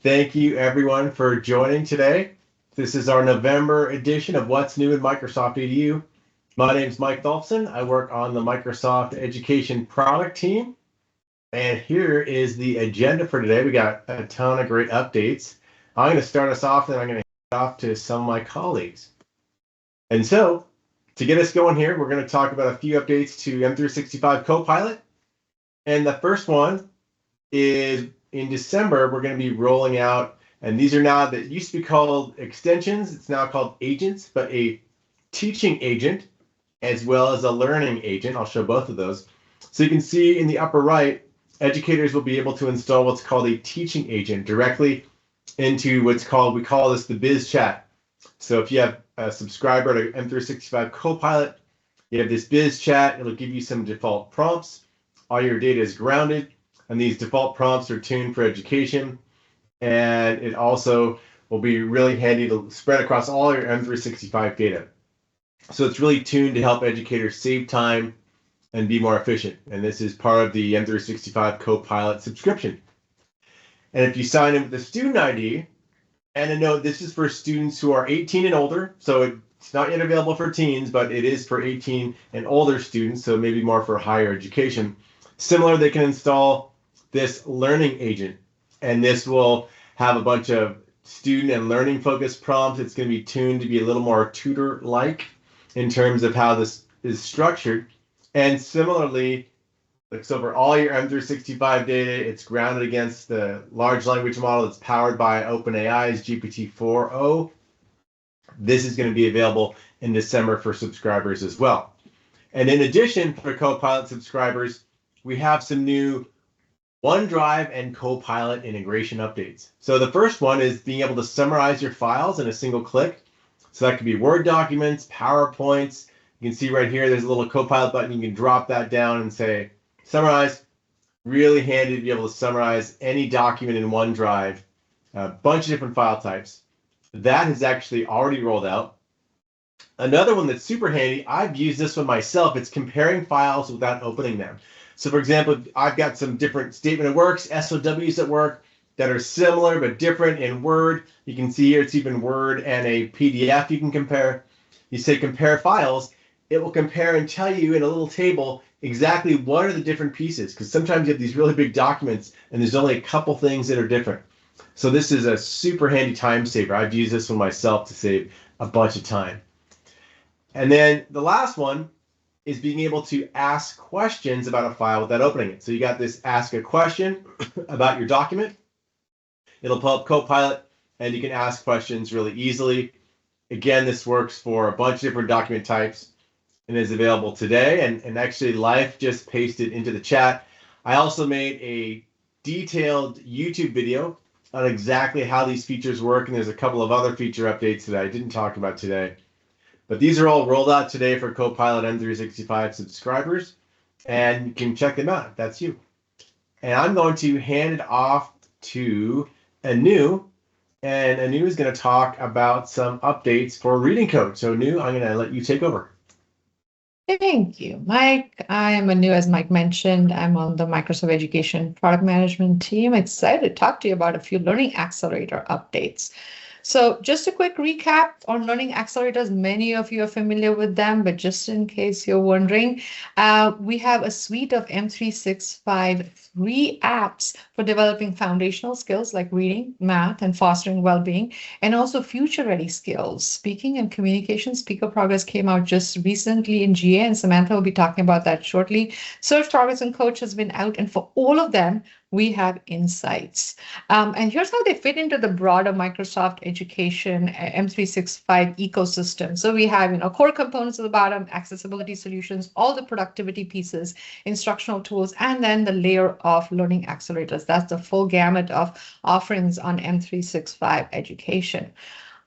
Thank you everyone for joining today. This is our November edition of What's New in Microsoft EDU. My name is Mike Tholfsen. I work on the Microsoft Education product team. And here is the agenda for today. We got a ton of great updates. I'm going to start us off, and I'm going to hand it off to some of my colleagues. And so, to get us going here, we're going to talk about a few updates to M365 Copilot. And the first one is in December, we're going to be rolling out, and these are now that used to be called extensions. It's now called agents, but a teaching agent as well as a learning agent. I'll show both of those. So you can see in the upper right, educators will be able to install what's called a teaching agent directly into what's called, we call this the Biz Chat. So if you have a subscriber to M365 Copilot, you have this Biz Chat. It'll give you some default prompts. All your data is grounded, and these default prompts are tuned for education. And it also will be really handy to spread across all your M365 data. So it's really tuned to help educators save time and be more efficient. And this is part of the M365 Copilot subscription. And if you sign in with the student ID, and a note, this is for students who are 18 and older. So it's not yet available for teens, but it is for 18 and older students. So maybe more for higher education. Similar, they can install this learning agent, and this will have a bunch of student and learning focused prompts. It's going to be tuned to be a little more tutor-like in terms of how this is structured. And similarly, so for all your M365 data, it's grounded against the large language model that's powered by OpenAI's GPT-4o. This is going to be available in December for subscribers as well. And in addition, for Copilot subscribers, we have some new OneDrive and Copilot integration updates. So the first one is being able to summarize your files in a single click. So that could be Word documents, PowerPoints. You can see right here, there's a little Copilot button. You can drop that down and say, summarize. Really handy to be able to summarize any document in OneDrive, a bunch of different file types. That has actually already rolled out. Another one that's super handy, I've used this one myself. It's comparing files without opening them. So for example, I've got some different statement of works, SOWs at work that are similar but different in Word. You can see here it's even Word and a PDF you can compare. You say compare files, it will compare and tell you in a little table exactly what are the different pieces, because sometimes you have these really big documents and there's only a couple things that are different. So this is a super handy time saver. I've used this one myself to save a bunch of time. And then the last one is being able to ask questions about a file without opening it. So you got this ask a question about your document. It'll pull up Copilot and you can ask questions really easily. Again, this works for a bunch of different document types and is available today. And actually Life just pasted into the chat. I also made a detailed YouTube video on exactly how these features work. And there's a couple of other feature updates that I didn't talk about today. But these are all rolled out today for Copilot M365 subscribers, and you can check them out if that's you. And I'm going to hand it off to Anoo, and Anoo is going to talk about some updates for Reading Coach. So Anoo, I'm going to let you take over. Thank you, Mike. I am Anoo, as Mike mentioned. I'm on the Microsoft Education product management team. Excited to talk to you about a few Learning Accelerator updates. So just a quick recap on Learning Accelerators. Many of you are familiar with them, but just in case you're wondering, we have a suite of M365 free apps for developing foundational skills like reading, math, and fostering well-being, and also future-ready skills. Speaking and communication, Speaker Progress came out just recently in GA, and Samantha will be talking about that shortly. Search Targets and Coach has been out, and for all of them, we have insights. And here's how they fit into the broader Microsoft Education M365 ecosystem. So we have, core components at the bottom, accessibility solutions, all the productivity pieces, instructional tools, and then the layer of learning accelerators. That's the full gamut of offerings on M365 Education.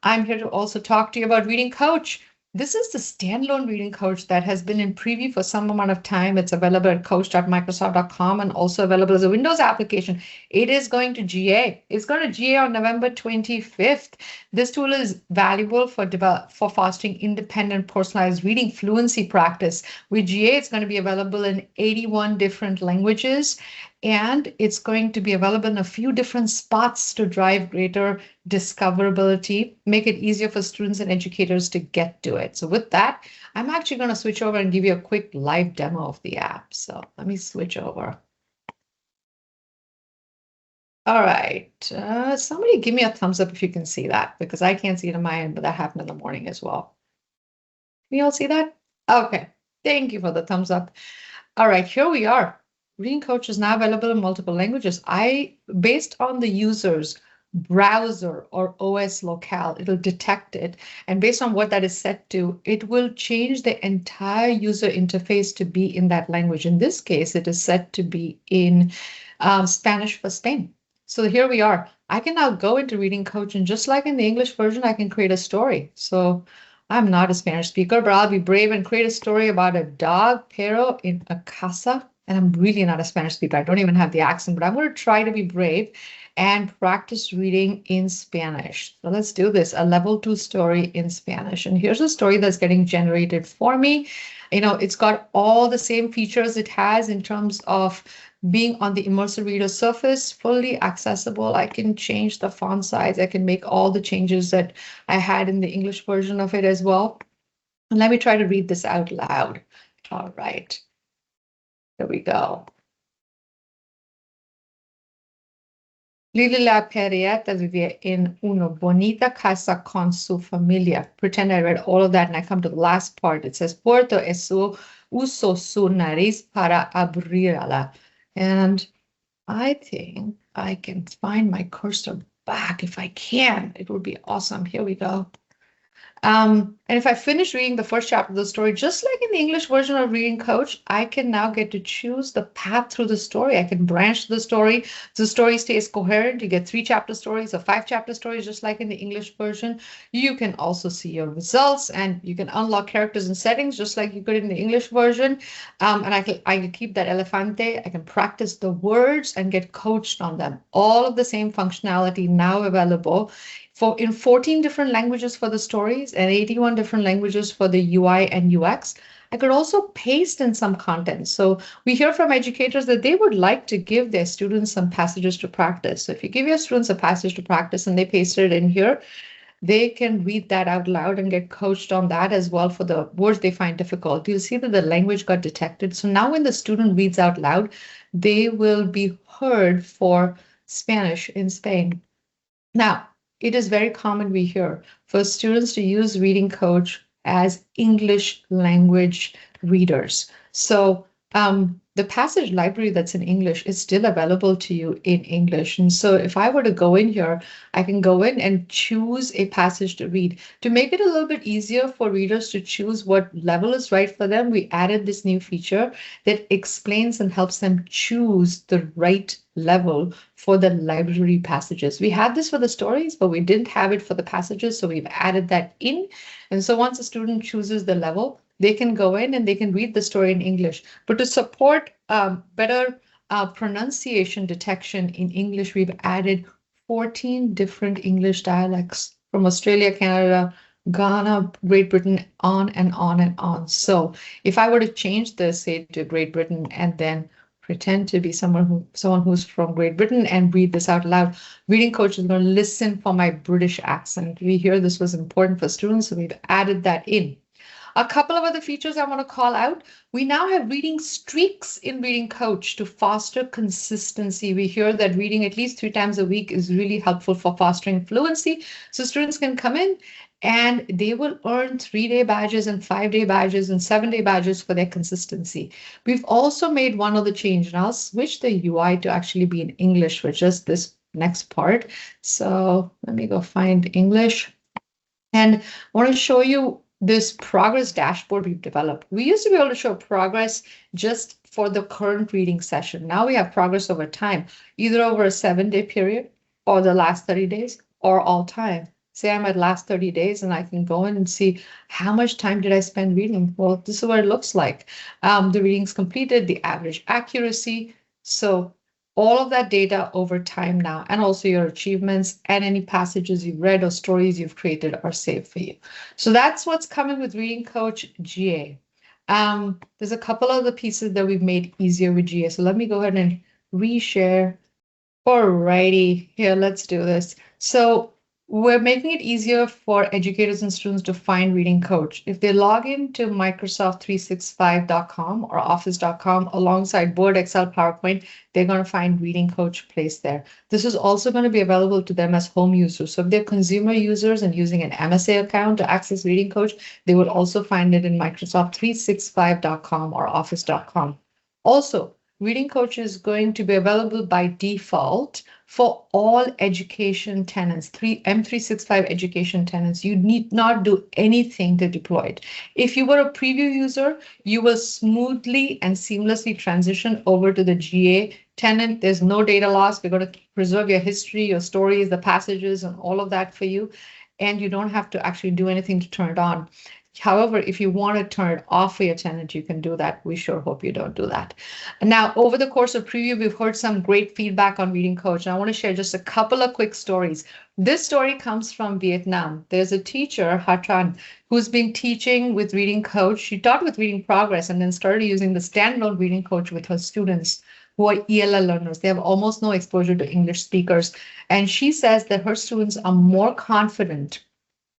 I'm here to also talk to you about Reading Coach. This is the standalone Reading Coach that has been in preview for some amount of time. It's available at coach.microsoft.com and also available as a Windows application. It is going to GA. It's going to GA on November 25th. This tool is valuable for fostering independent, personalized reading fluency practice. With GA, it's going to be available in 81 different languages. and it's going to be available in a few different spots to drive greater discoverability, make it easier for students and educators to get to it. So with that, I'm actually going to switch over and give you a quick live demo of the app. So let me switch over. All right, somebody give me a thumbs up if you can see that, because I can't see it on my end, but that happened in the morning as well. Can you all see that? Okay, thank you for the thumbs up. All right, here we are. Reading Coach is now available in multiple languages. Based on the user's browser or OS locale, it'll detect it. And based on what that is set to, it will change the entire user interface to be in that language. In this case, it is set to be in Spanish for Spain. So here we are. I can now go into Reading Coach, and just like in the English version, I can create a story. So I'm not a Spanish speaker, but I'll be brave and create a story about a dog, perro, in a casa. And I'm really not a Spanish speaker. I don't even have the accent, but I'm going to try to be brave and practice reading in Spanish. So let's do this, a level 2 story in Spanish. And here's a story that's getting generated for me. It's got all the same features it has in terms of being on the immersive reader surface, fully accessible. I can change the font size. I can make all the changes that I had in the English version of it as well. And let me try to read this out loud. All right, here we go. Lily La Perrieta vivía en una bonita casa con su familia. Pretend I read all of that and I come to the last part. It says, Puerto eso usó su nariz para abrirla. And I think I can find my cursor back. If I can, it would be awesome. Here we go. And if I finish reading the first chapter of the story, just like in the English version of Reading Coach, I can now get to choose the path through the story. I can branch the story. The story stays coherent. You get 3-chapter stories or 5-chapter stories, just like in the English version. You can also see your results, and you can unlock characters and settings, just like you could in the English version. And I can keep that elefante. I can practice the words and get coached on them. All of the same functionality now available in 14 different languages for the stories and 81 different languages for the UI and UX. I could also paste in some content. So we hear from educators that they would like to give their students some passages to practice. So if you give your students a passage to practice and they paste it in here, they can read that out loud and get coached on that as well for the words they find difficult. You'll see that the language got detected. So now when the student reads out loud, they will be heard for Spanish in Spain. Now, it is very common, we hear, for students to use Reading Coach as English language readers. So the passage library that's in English is still available to you in English. And so if I were to go in here, I can go in and choose a passage to read. To make it a little bit easier for readers to choose what level is right for them, we added this new feature that explains and helps them choose the right level for the library passages. We had this for the stories, but we didn't have it for the passages, so we've added that in. And so once a student chooses the level, they can go in and they can read the story in English. But to support better pronunciation detection in English, we've added 14 different English dialects from Australia, Canada, Ghana, Great Britain, on and on and on. So if I were to change this, say, to Great Britain and then pretend to be someone who's from Great Britain and read this out loud, Reading Coach is going to listen for my British accent. We hear this was important for students, so we've added that in. A couple of other features I want to call out. We now have reading streaks in Reading Coach to foster consistency. We hear that reading at least 3 times a week is really helpful for fostering fluency. So students can come in and they will earn 3-day badges and 5-day badges and 7-day badges for their consistency. We've also made one other change, and I'll switch the UI to actually be in English for just this next part. So let me go find English. And I want to show you this progress dashboard we've developed. We used to be able to show progress just for the current reading session. Now we have progress over time, either over a 7-day period or the last 30 days or all time. Say I'm at last 30 days and I can go in and see how much time did I spend reading. Well, this is what it looks like. The readings completed, the average accuracy. So all of that data over time now, and also your achievements and any passages you've read or stories you've created are saved for you. So that's what's coming with Reading Coach GA. There's a couple other pieces that we've made easier with GA. So let me go ahead and reshare. Alrighty, here, let's do this. So we're making it easier for educators and students to find Reading Coach. If they log into Microsoft365.com or Office.com alongside Word, Excel, PowerPoint, they're going to find Reading Coach placed there. This is also going to be available to them as home users. So if they're consumer users and using an MSA account to access Reading Coach, they will also find it in Microsoft365.com or Office.com. Also, Reading Coach is going to be available by default for all education tenants, M365 education tenants. You need not do anything to deploy it. If you were a preview user, you will smoothly and seamlessly transition over to the GA tenant. There's no data loss. We're going to preserve your history, your stories, the passages, and all of that for you. And you don't have to actually do anything to turn it on. However, if you want to turn it off for your tenant, you can do that. We sure hope you don't do that. Now, over the course of preview, we've heard some great feedback on Reading Coach. And I want to share just a couple of quick stories. This story comes from Vietnam. There's a teacher, Hatran, who's been teaching with Reading Coach. She taught with Reading Progress and then started using the standalone Reading Coach with her students who are ELL learners. They have almost no exposure to English speakers. And she says that her students are more confident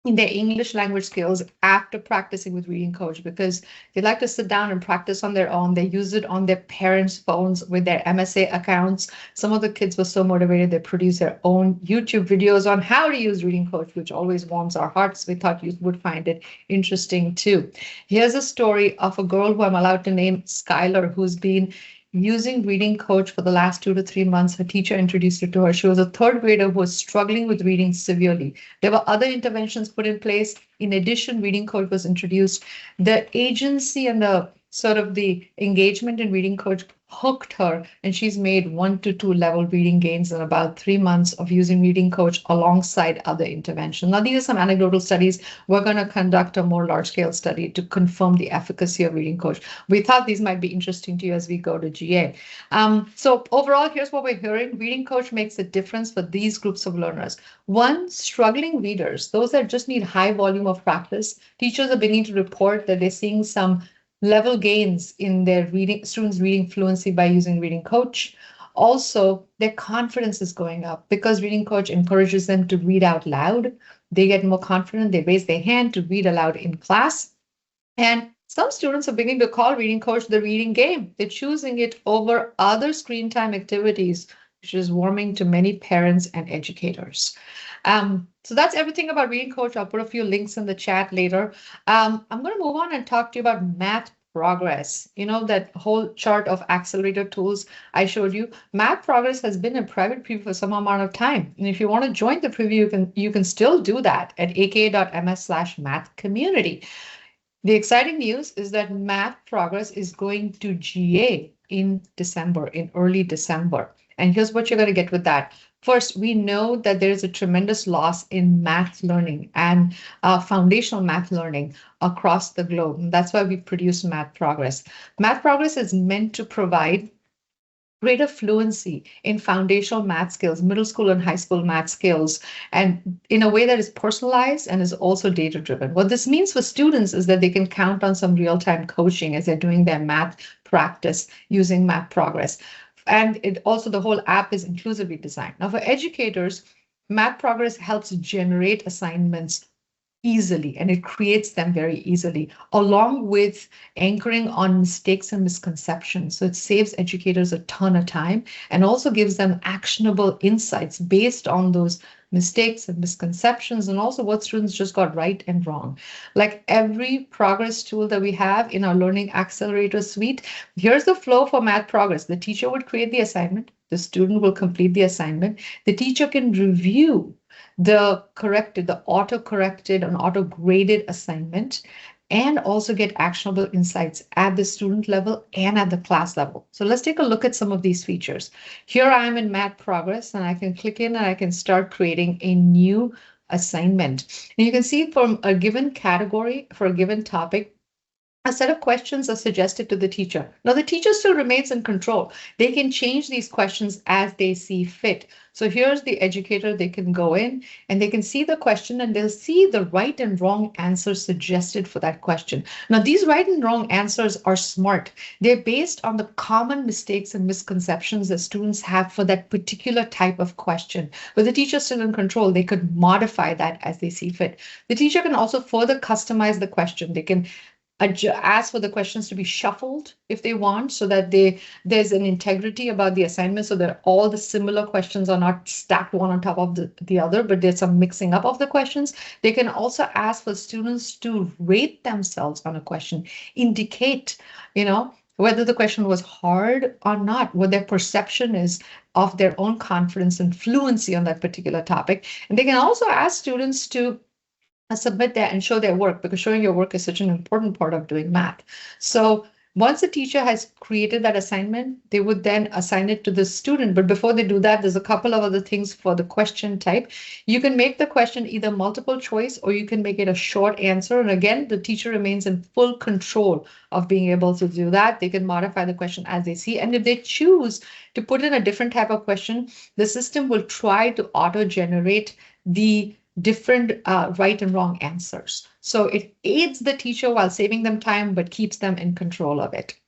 in their English language skills after practicing with Reading Coach because they like to sit down and practice on their own. They use it on their parents' phones with their MSA accounts. Some of the kids were so motivated, they produced their own YouTube videos on how to use Reading Coach, which always warms our hearts. We thought you would find it interesting too. Here's a story of a girl who I'm allowed to name, Skylar, who's been using Reading Coach for the last 2 to 3 months. Her teacher introduced it to her. She was a third grader who was struggling with reading severely. There were other interventions put in place. In addition, Reading Coach was introduced. The agency and the sort of the engagement in Reading Coach hooked her, and she's made 1 to 2 level reading gains in about 3 months of using Reading Coach alongside other interventions. Now, these are some anecdotal studies. We're going to conduct a more large-scale study to confirm the efficacy of Reading Coach. We thought these might be interesting to you as we go to GA. So overall, here's what we're hearing. Reading Coach makes a difference for these groups of learners. One, struggling readers, those that just need high volume of practice. Teachers are beginning to report that they're seeing some level gains in their students' reading fluency by using Reading Coach. Also, their confidence is going up because Reading Coach encourages them to read out loud. They get more confident. They raise their hand to read aloud in class. And some students are beginning to call Reading Coach the reading game. They're choosing it over other screen time activities, which is warming to many parents and educators. So that's everything about Reading Coach. I'll put a few links in the chat later. I'm going to move on and talk to you about Math Progress. You know, that whole chart of accelerator tools I showed you. Math Progress has been in private preview for some amount of time. And if you want to join the preview, you can still do that at aka.ms/mathcommunity. The exciting news is that Math Progress is going to GA in December, in early December. And here's what you're going to get with that. First, we know that there is a tremendous loss in math learning and foundational math learning across the globe. And that's why we produce Math Progress. Math Progress is meant to provide greater fluency in foundational math skills, middle school and high school math skills, and in a way that is personalized and is also data-driven. What this means for students is that they can count on some real-time coaching as they're doing their math practice using Math Progress. And it also, the whole app is inclusively designed. Now, for educators, Math Progress helps generate assignments easily, and it creates them very easily, along with anchoring on mistakes and misconceptions. So it saves educators a ton of time and also gives them actionable insights based on those mistakes and misconceptions, and also what students just got right and wrong. Like every progress tool that we have in our Learning Accelerator suite, here's the flow for Math Progress. The teacher would create the assignment. The student will complete the assignment. The teacher can review the auto-corrected and auto-graded assignment, and also get actionable insights at the student level and at the class level. So let's take a look at some of these features. Here I am in Math Progress, and I can click in and I can start creating a new assignment. And you can see from a given category, for a given topic, a set of questions are suggested to the teacher. Now, the teacher still remains in control. They can change these questions as they see fit. So here's the educator. They can go in and they can see the question and they'll see the right and wrong answers suggested for that question. Now, these right and wrong answers are smart. They're based on the common mistakes and misconceptions that students have for that particular type of question. But the teacher's still in control. They could modify that as they see fit. The teacher can also further customize the question. They can ask for the questions to be shuffled if they want, so that there's an integrity about the assignment, so that all the similar questions are not stacked one on top of the other, but there's some mixing up of the questions. They can also ask for students to rate themselves on a question, indicate, whether the question was hard or not, what their perception is of their own confidence and fluency on that particular topic. And they can also ask students to submit that and show their work, because showing your work is such an important part of doing math. So once the teacher has created that assignment, they would then assign it to the student. But before they do that, there's a couple of other things for the question type. You can make the question either multiple choice or you can make it a short answer. And again, the teacher remains in full control of being able to do that. They can modify the question as they see. And if they choose to put in a different type of question, the system will try to auto-generate the different right and wrong answers. So it aids the teacher while saving them time, but keeps them in control of it.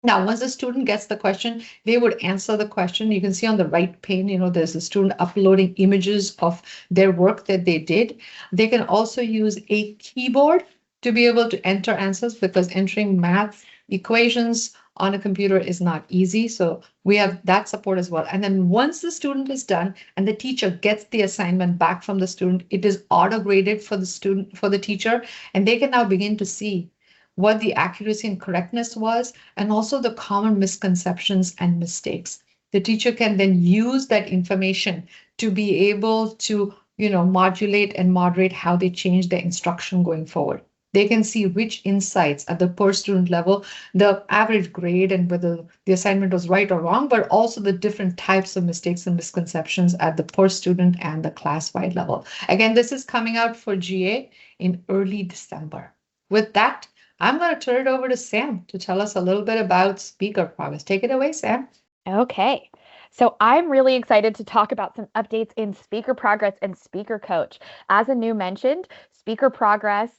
Now, once the student gets the question, they would answer the question. You can see on the right pane, there's a student uploading images of their work that they did. They can also use a keyboard to be able to enter answers, because entering math equations on a computer is not easy. So we have that support as well. And then once the student is done and the teacher gets the assignment back from the student, it is auto-graded for the student, for the teacher, and they can now begin to see what the accuracy and correctness was, and also the common misconceptions and mistakes. The teacher can then use that information to be able to, modulate and moderate how they change their instruction going forward. They can see which insights at the per student level, the average grade and whether the assignment was right or wrong, but also the different types of mistakes and misconceptions at the per student and the class-wide level. Again, this is coming out for GA in early December. With that, I'm going to turn it over to Sam to tell us a little bit about speaker progress. Take it away, Sam. Okay. So I'm really excited to talk about some updates in Speaker Progress and Speaker Coach. As Anoo mentioned, Speaker Progress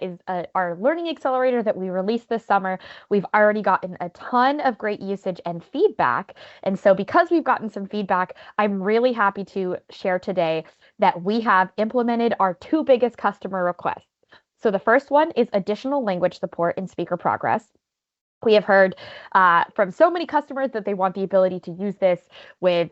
is our learning accelerator that we released this summer. We've already gotten a ton of great usage and feedback. And so because we've gotten some feedback, I'm really happy to share today that we have implemented our two biggest customer requests. So the first one is additional language support in Speaker Progress. We have heard from so many customers that they want the ability to use this with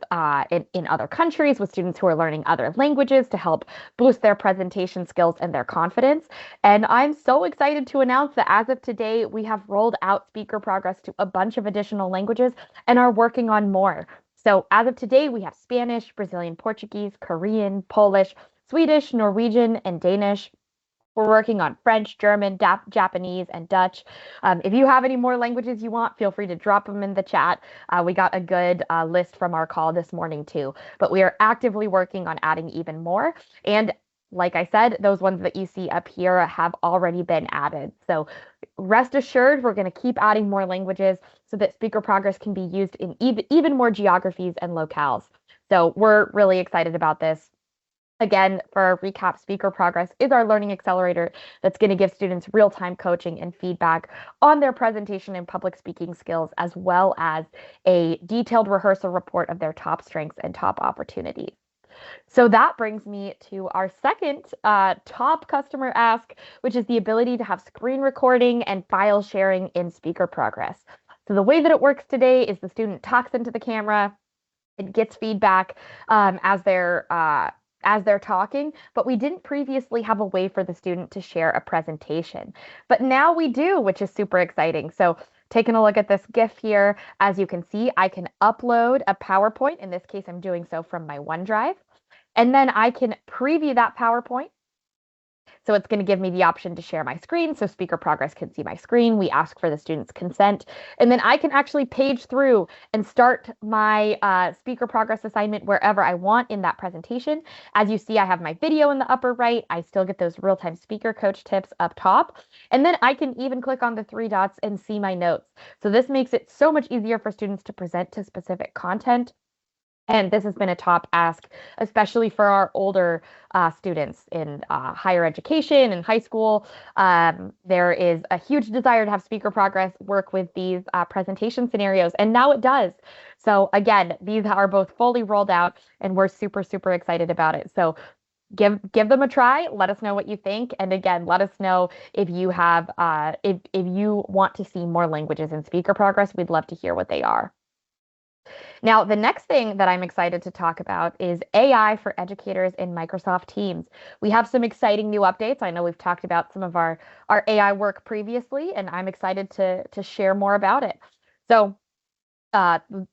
in other countries with students who are learning other languages to help boost their presentation skills and their confidence. And I'm so excited to announce that as of today, we have rolled out Speaker Progress to a bunch of additional languages and are working on more. So as of today, we have Spanish, Brazilian Portuguese, Korean, Polish, Swedish, Norwegian, and Danish. We're working on French, German, Japanese, and Dutch. If you have any more languages you want, feel free to drop them in the chat. We got a good list from our call this morning too, but we are actively working on adding even more. And like I said, those ones that you see up here have already been added. So rest assured, we're going to keep adding more languages so that Speaker Progress can be used in even more geographies and locales. So we're really excited about this. Again, for a recap, Speaker Progress is our learning accelerator that's going to give students real-time coaching and feedback on their presentation and public speaking skills, as well as a detailed rehearsal report of their top strengths and top opportunities. So that brings me to our second top customer ask, which is the ability to have screen recording and file sharing in Speaker Progress. So the way that it works today is the student talks into the camera, it gets feedback as they're talking, but we didn't previously have a way for the student to share a presentation. But now we do, which is super exciting. So taking a look at this GIF here, as you can see, I can upload a PowerPoint. In this case, I'm doing so from my OneDrive. And then I can preview that PowerPoint, So it's going to give me the option to share my screen so Speaker Progress can see my screen. We ask for the student's consent, and then I can actually page through and start my Speaker Progress assignment wherever I want in that presentation. As you see, I have my video in the upper right. I still get those real-time speaker coach tips up top. And then I can even click on the 3 dots and see my notes. So this makes it so much easier for students to present to specific content. And this has been a top ask, especially for our older students in higher education and high school. There is a huge desire to have Speaker Progress work with these presentation scenarios, and now it does. So again, these are both fully rolled out, and we're super, super excited about it. So give them a try. Let us know what you think, and again, let us know if you have if you want to see more languages in Speaker Progress. We'd love to hear what they are. Now, the next thing that I'm excited to talk about is AI for educators in Microsoft Teams. We have some exciting new updates. I know we've talked about some of our AI work previously, and I'm excited to share more about it. So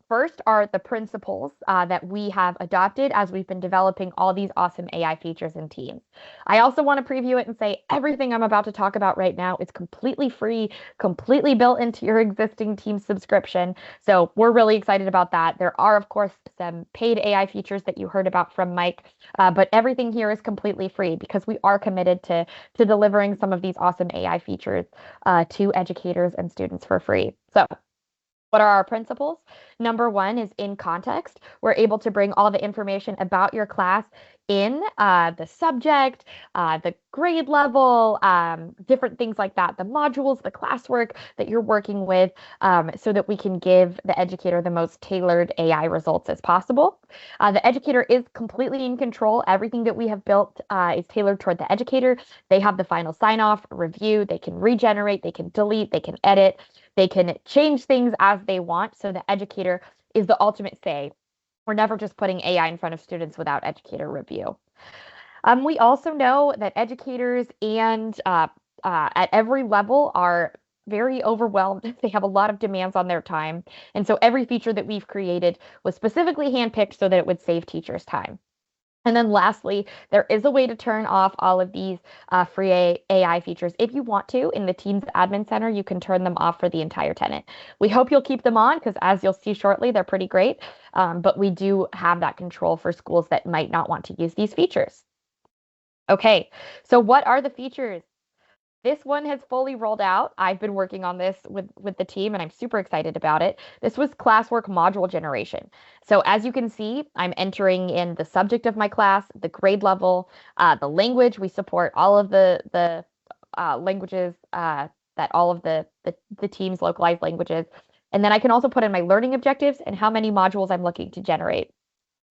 first are the principles that we have adopted as we've been developing all these awesome AI features in Teams. I also want to preview it and say everything I'm about to talk about right now is completely free, completely built into your existing Teams subscription. So we're really excited about that. There are, of course, some paid AI features that you heard about from Mike, but everything here is completely free because we are committed to delivering some of these awesome AI features to educators and students for free. So what are our principles? Number one is in context. We're able to bring all the information about your class in the subject, the grade level, different things like that, the modules, the classwork that you're working with, so that we can give the educator the most tailored AI results as possible. The educator is completely in control. Everything that we have built is tailored toward the educator. They have the final sign-off, review, they can regenerate, they can delete, they can edit. They can change things as they want, so the educator is the ultimate say. We're never just putting AI in front of students without educator review. We also know that educators and at every level are very overwhelmed. They have a lot of demands on their time. And so every feature that we've created was specifically handpicked so that it would save teachers time. And then lastly, there is a way to turn off all of these free AI features. If you want to, in the Teams Admin Center, you can turn them off for the entire tenant. We hope you'll keep them on because as you'll see shortly, they're pretty great. But we do have that control for schools that might not want to use these features. Okay, so what are the features? This one has fully rolled out. I've been working on this with the team, and I'm super excited about it. This was Classwork module generation. So as you can see, I'm entering in the subject of my class, the grade level, the language. We support all of the languages that all of the team's localized languages. And then I can also put in my learning objectives and how many modules I'm looking to generate.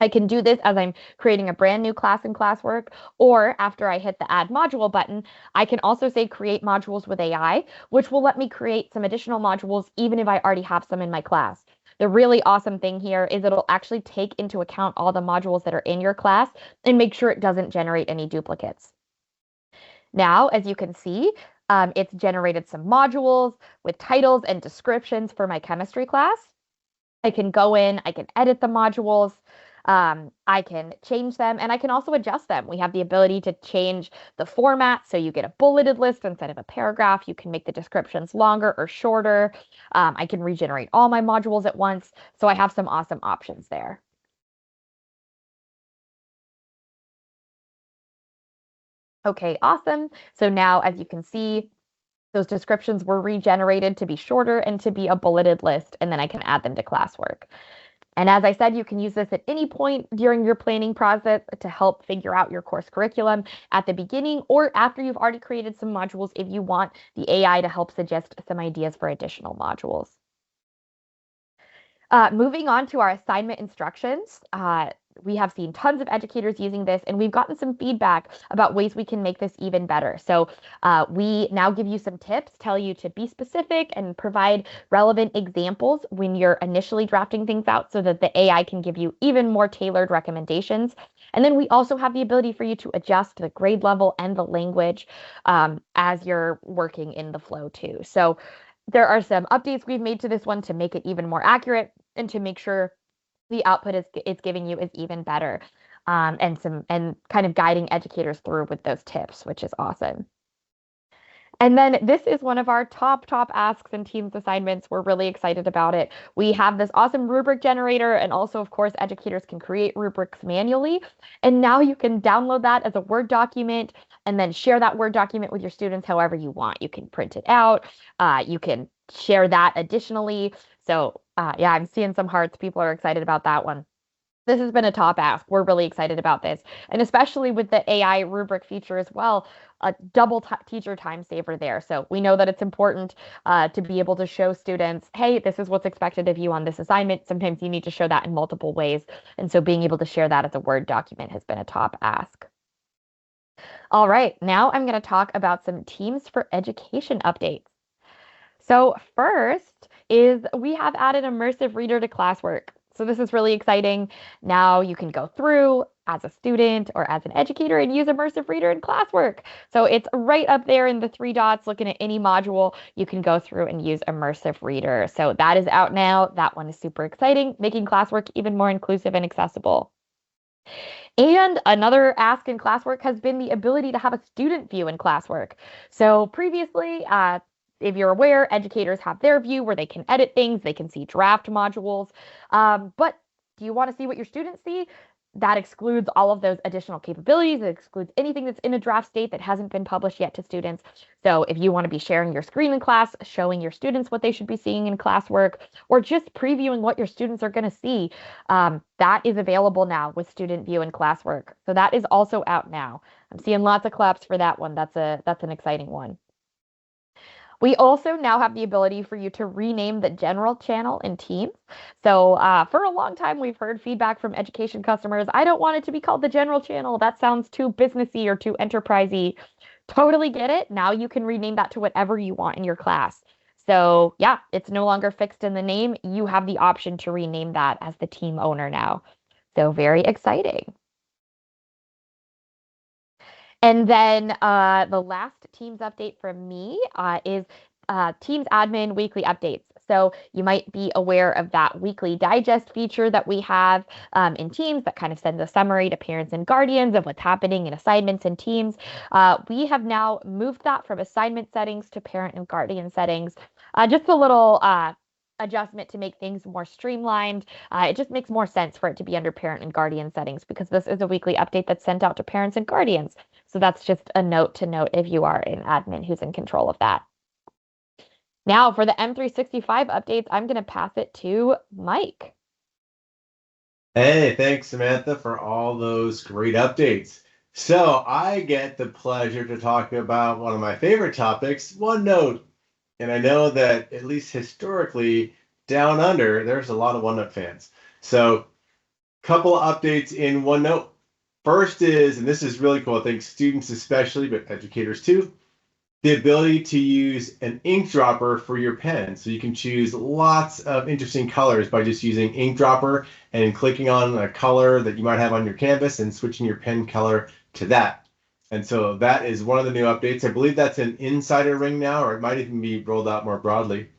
I can do this as I'm creating a brand new class in Classwork, or after I hit the Add Module button, I can also say Create Modules with AI, which will let me create some additional modules even if I already have some in my class. The really awesome thing here is it'll actually take into account all the modules that are in your class and make sure it doesn't generate any duplicates. Now, as you can see, it's generated some modules with titles and descriptions for my chemistry class. I can go in, I can edit the modules. I can change them and I can also adjust them. We have the ability to change the format so you get a bulleted list instead of a paragraph. You can make the descriptions longer or shorter. I can regenerate all my modules at once. So I have some awesome options there. Okay, awesome. So now, as you can see, those descriptions were regenerated to be shorter and to be a bulleted list, and then I can add them to Classwork. And as I said, you can use this at any point during your planning process to help figure out your course curriculum at the beginning or after you've already created some modules if you want the AI to help suggest some ideas for additional modules. Moving on to our assignment instructions. We have seen tons of educators using this, and we've gotten some feedback about ways we can make this even better. So we now give you some tips, tell you to be specific and provide relevant examples when you're initially drafting things out so that the AI can give you even more tailored recommendations. And then we also have the ability for you to adjust the grade level and the language as you're working in the flow too. So there are some updates we've made to this one to make it even more accurate and to make sure the output it's giving you is even better. and kind of guiding educators through with those tips, which is awesome. And then this is one of our top asks and Teams assignments. We're really excited about it. We have this awesome rubric generator, and also, of course, educators can create rubrics manually. And now you can download that as a Word document and then share that Word document with your students however you want. You can print it out. You can share that additionally. So yeah, I'm seeing some hearts. People are excited about that one. This has been a top ask. We're really excited about this. And especially with the AI rubric feature as well, a double teacher time saver there. So we know that it's important to be able to show students, hey, this is what's expected of you on this assignment. Sometimes you need to show that in multiple ways. And so being able to share that as a Word document has been a top ask. All right, now I'm going to talk about some Teams for Education updates. So first is we have added immersive reader to Classwork. So this is really exciting. Now you can go through as a student or as an educator and use immersive reader in Classwork. So it's right up there in the 3 dots, looking at any module, you can go through and use immersive reader. So that is out now. That one is super exciting, making Classwork even more inclusive and accessible. And another ask in Classwork has been the ability to have a student view in Classwork. So previously, if you're aware, educators have their view where they can edit things, they can see draft modules. But do you want to see what your students see? That excludes all of those additional capabilities. It excludes anything that's in a draft state that hasn't been published yet to students. So if you want to be sharing your screen in class, showing your students what they should be seeing in Classwork, or just previewing what your students are going to see, that is available now with Student View in Classwork. So that is also out now. I'm seeing lots of claps for that one. That's an exciting one. We also now have the ability for you to rename the general channel in Teams. So for a long time, we've heard feedback from education customers. I don't want it to be called the general channel. That sounds too businessy or too enterprisey. Totally get it. Now you can rename that to whatever you want in your class. So yeah, it's no longer fixed in the name. You have the option to rename that as the team owner now. So very exciting. And then the last Teams update from me is Teams admin weekly updates. So you might be aware of that weekly digest feature that we have in Teams that kind of sends a summary to parents and guardians of what's happening in assignments and Teams. We have now moved that from assignment settings to parent and guardian settings. Just a little adjustment to make things more streamlined. It just makes more sense for it to be under parent and guardian settings because this is a weekly update that's sent out to parents and guardians. So that's just a note to note if you are an admin who's in control of that. Now for the M365 updates, I'm going to pass it to Mike. Hey, thanks, Samantha, for all those great updates. So I get the pleasure to talk about one of my favorite topics, OneNote. And I know that at least historically, down under, there's a lot of OneNote fans. So couple of updates in OneNote. First is, and this is really cool, I think students especially, but educators too, the ability to use an ink dropper for your pen. So you can choose lots of interesting colors by just using ink dropper and clicking on a color that you might have on your canvas and switching your pen color to that. And so that is one of the new updates. I believe that's an insider ring now, or it might even be rolled out more broadly.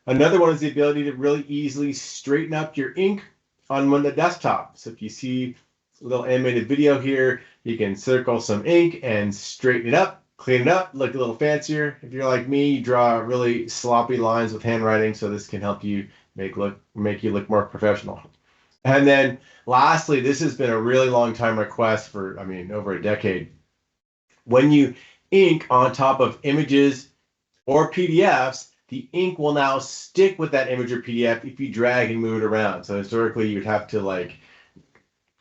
Another one is the ability to really easily straighten up your ink on the desktop. So if you see a little animated video here, you can circle some ink and straighten it up, clean it up, look a little fancier. If you're like me, you draw really sloppy lines with handwriting, so this can help you make you look more professional. And then lastly, this has been a really long time request for, over a decade. When you ink on top of images or PDFs, the ink will now stick with that image or PDF if you drag and move it around. So historically, you'd have to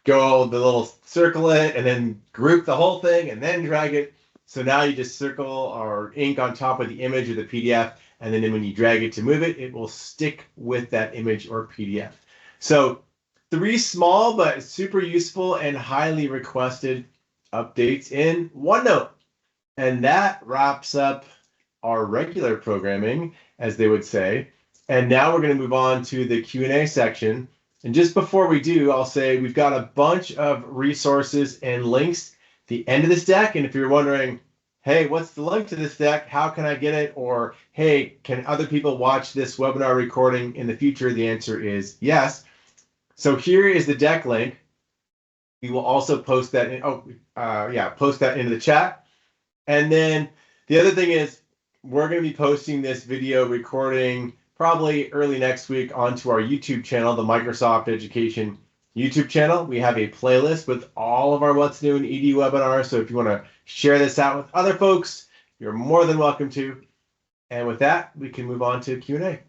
go the little circle it and then group the whole thing and then drag it. So now you just circle or ink on top of the image or the PDF, and then when you drag it to move it, it will stick with that image or PDF. So 3 small but super useful and highly requested updates in OneNote. And that wraps up our regular programming, as they would say. And now we're going to move on to the Q&A section. And just before we do, I'll say we've got a bunch of resources and links at the end of this deck. And if you're wondering, hey, what's the link to this deck? How can I get it? Or, hey, can other people watch this webinar recording in the future? The answer is yes. So here is the deck link. We will also post that post that into the chat. And then the other thing is we're going to be posting this video recording probably early next week onto our YouTube channel, the Microsoft Education YouTube channel. We have a playlist with all of our What's New in EDU webinars. So if you want to share this out with other folks, you're more than welcome to. And with that, we can move on to Q&A.